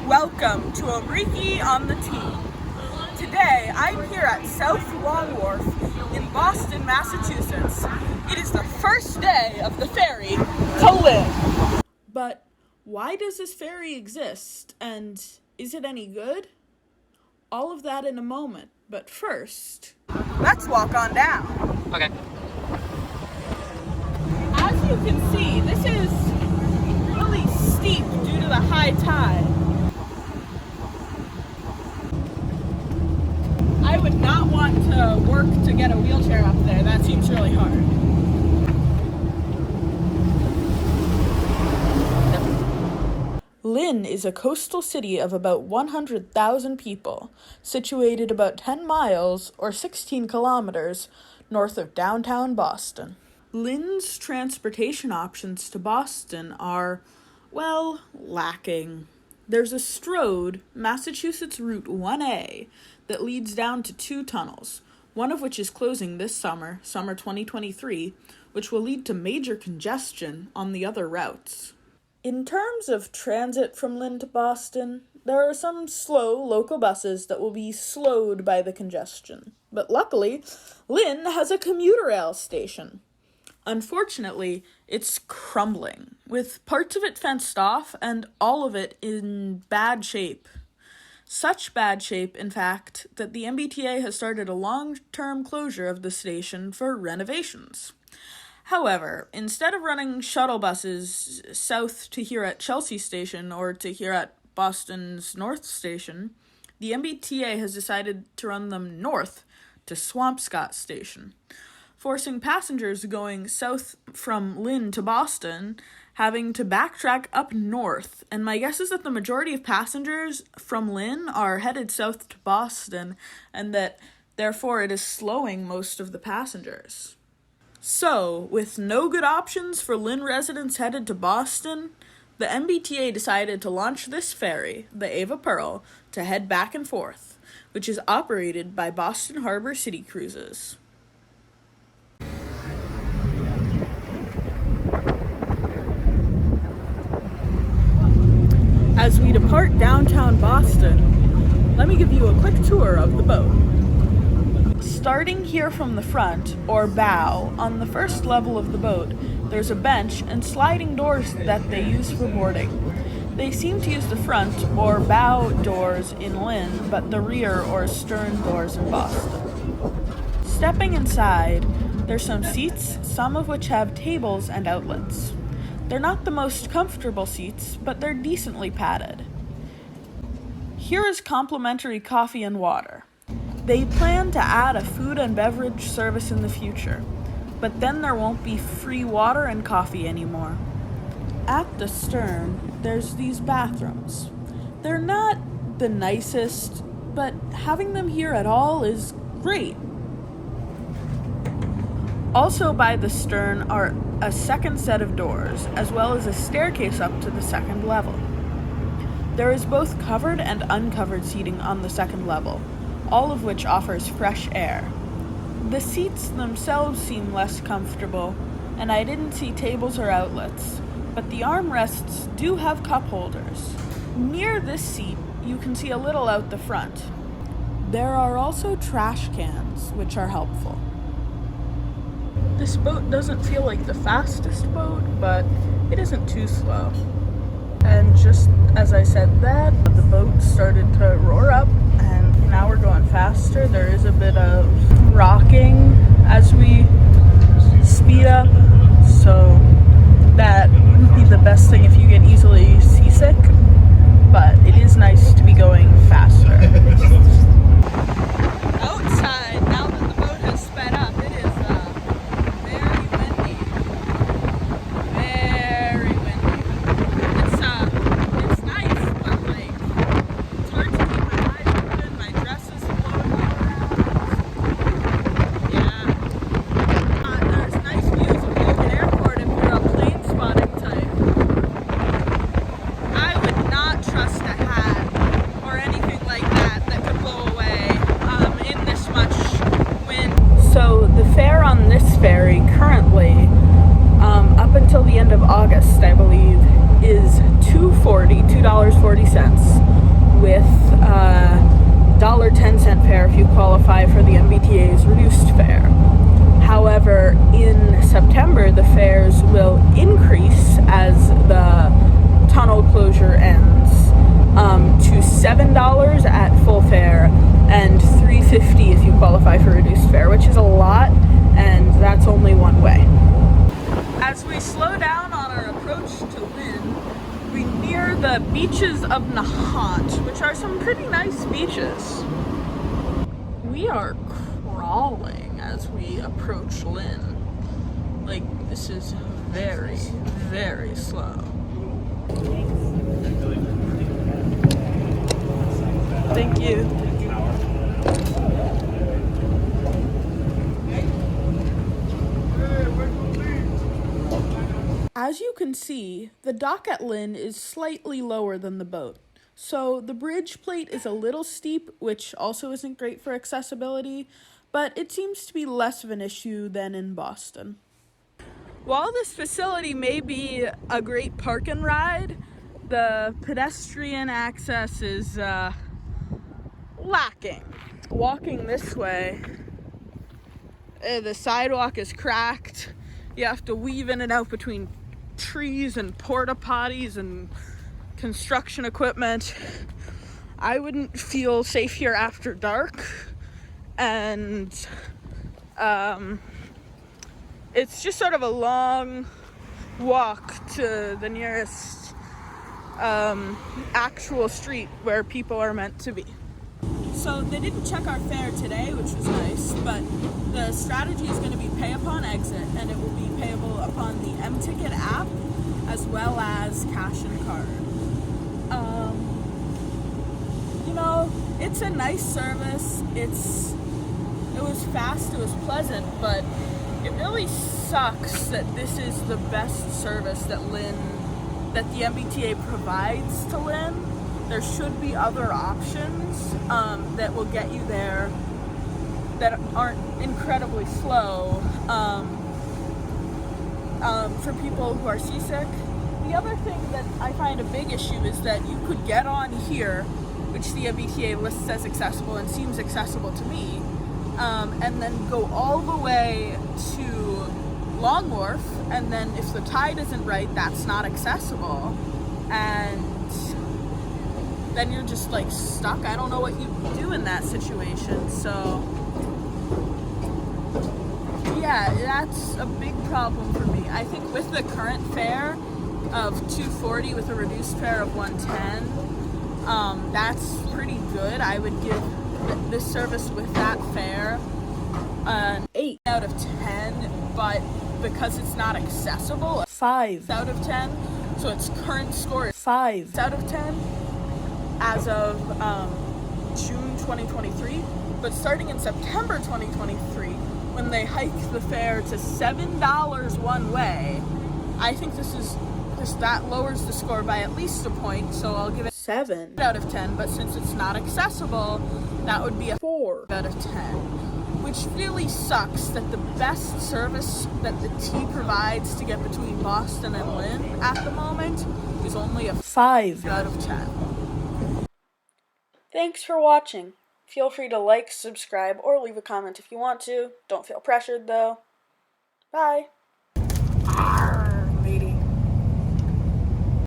Welcome to Omriki on the Tee. Today, I'm here at South Long Wharf in Boston, Massachusetts. It is the first day of the ferry to Lynn. But why does this ferry exist, and is it any good? All of that in a moment, but first, let's walk on down. Okay. As you can see, this is really steep due to the high tide. I would not want to work to get a wheelchair up there. That seems really hard. Lynn is a coastal city of about 100,000 people, situated about 10 miles or 16 kilometers north of downtown Boston. Lynn's transportation options to Boston are, well, lacking. There's a Strode, Massachusetts Route 1A, that leads down to two tunnels, one of which is closing this summer 2023, which will lead to major congestion on the other routes. In terms of transit from Lynn to Boston, there are some slow local buses that will be slowed by the congestion. But luckily, Lynn has a commuter rail station. Unfortunately, it's crumbling, with parts of it fenced off and all of it in bad shape. Such bad shape, in fact, that the MBTA has started a long-term closure of the station for renovations. However, instead of running shuttle buses south to here at Chelsea Station or to here at Boston's North Station, the MBTA has decided to run them north to Swampscott Station, forcing passengers going south from Lynn to Boston having to backtrack up north. And my guess is that the majority of passengers from Lynn are headed south to Boston, and that therefore it is slowing most of the passengers. So, with no good options for Lynn residents headed to Boston, the MBTA decided to launch this ferry, the Ava Pearl, to head back and forth, which is operated by Boston Harbor City Cruises. As we depart downtown Boston, let me give you a quick tour of the boat. Starting here from the front, or bow, on the first level of the boat, there's a bench and sliding doors that they use for boarding. They seem to use the front, or bow doors in Lynn, but the rear, or stern doors in Boston. Stepping inside, there's some seats, some of which have tables and outlets. They're not the most comfortable seats, but they're decently padded. Here is complimentary coffee and water. They plan to add a food and beverage service in the future, but then there won't be free water and coffee anymore. At the stern, there's these bathrooms. They're not the nicest, but having them here at all is great. Also by the stern are a second set of doors, as well as a staircase up to the second level. There is both covered and uncovered seating on the second level, all of which offers fresh air. The seats themselves seem less comfortable, and I didn't see tables or outlets, but the armrests do have cup holders. Near this seat, you can see a little out the front. There are also trash cans, which are helpful. This boat doesn't feel like the fastest boat, but it isn't too slow. And just as I said that, the boat started to roar up, and now we're going faster. There is a bit of rocking as we speed up, so that would be the best thing if you get easily seasick, but it is nice to be going faster. Outside, now that the boat has sped up, it is very windy. Very windy. It's nice, but like, it's hard to keep my eyes open, my dress is floating all around. Yeah. There's nice views of Logan Airport if you're a plane spotting type. I would not trust a hat or anything like that could blow away in this much wind. So the fare on this ferry currently, up until the end of August, I believe, is $2.40. with $1.10 fare if you qualify for the MBTA's reduced fare. However, in September, the fares will increase as the tunnel closure ends to $7 at full fare and $3.50 if you qualify for reduced fare, which is a lot, and that's only one way. As we slow down on our approach to Lynn, we near the beaches of Nahant, which are some pretty nice beaches. We are crawling as we approach Lynn. Like, this is very, very slow. Thank you. As you can see, the dock at Lynn is slightly lower than the boat. So the bridge plate is a little steep, which also isn't great for accessibility, but it seems to be less of an issue than in Boston. While this facility may be a great park and ride, the pedestrian access is lacking. Walking this way, the sidewalk is cracked. You have to weave in and out between trees and porta potties and construction equipment. I wouldn't feel safe here after dark, and it's just sort of a long walk to the nearest actual street where people are meant to be. So they didn't check our fare today, which was nice, but the strategy is going to be pay upon exit, and it will be payable upon the M-Ticket app as well as cash and card. It's a nice service. It was fast, it was pleasant, but it really sucks that this is the best service that the MBTA provides to Lynn. There should be other options that will get you there that aren't incredibly slow for people who are seasick. The other thing that I find a big issue is that you could get on here, which the MBTA lists as accessible and seems accessible to me, and then go all the way to Long Wharf, and then if the tide isn't right, that's not accessible, and then you're just like stuck. I don't know what you do in that situation. So yeah, that's a big problem for me. I think with the current fare of $2.40 with a reduced fare of $1.10, that's pretty good. I would give this service with that fare an 8 out of 10, but because it's not accessible, 5 out of 10. So its current score is 5 out of 10 as of June 2023. But starting in September 2023, when they hiked the fare to $7 one way, I think that lowers the score by at least a point, so I'll give it 7 out of 10, but since it's not accessible, that would be a 4 out of 10, which really sucks that the best service that the T provides to get between Boston and Lynn at the moment is only a 5 out of 10. Thanks for watching. Feel free to like, subscribe, or leave a comment if you want to. Don't feel pressured, though. Bye.